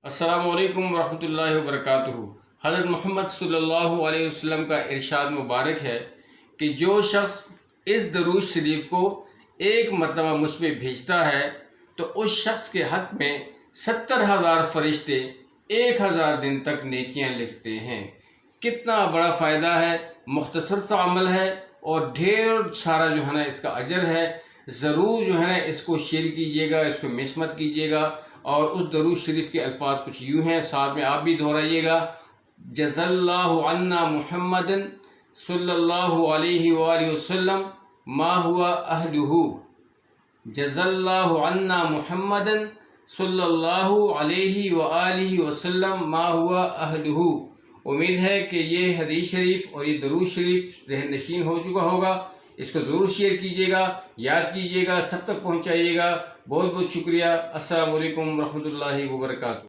अस्सलामु अलैकुम वरहमतुल्लाहि वबरकातुहू। हज़रत मोहम्मद सल्लल्लाहु अलैहि वसल्लम का इरशाद मुबारक है कि जो शख्स इस दरूद शरीफ को एक मरतबा मुझ पे भेजता है तो उस शख्स के हक़ में 70,000 फरिश्ते 1,000 दिन तक नेकियां लिखते हैं। कितना बड़ा फ़ायदा है, मुख्तसर सा अमल है और ढेर सारा जो है ना इसका अजर है। ज़रूर जो है ना इसको शेयर कीजिएगा, इसको मिस मत कीजिएगा। और उस दरूद शरीफ के अल्फाज कुछ यूँ हैं, साथ में आप भी दोहराइएगा। जज़ल्लाहु अन्ना मुहम्मदन सल्लल्लाहु अलैहि वसल्लम मा हुआ अहलुहु। जज़ल्लाहु अन्ना मुहम्मदन सल्लल्लाहु अलैहि वसल्लम मा हुआ अहलुहु। उम्मीद है कि ये हदीस शरीफ और ये दरूद शरीफ ज़हन नशीन हो चुका होगा। इसको ज़रूर शेयर कीजिएगा, याद कीजिएगा, सब तक पहुँचाइएगा। बहुत बहुत शुक्रिया। अस्सलामु अलैकुम रहमतुल्लाहि व बरकातुहू।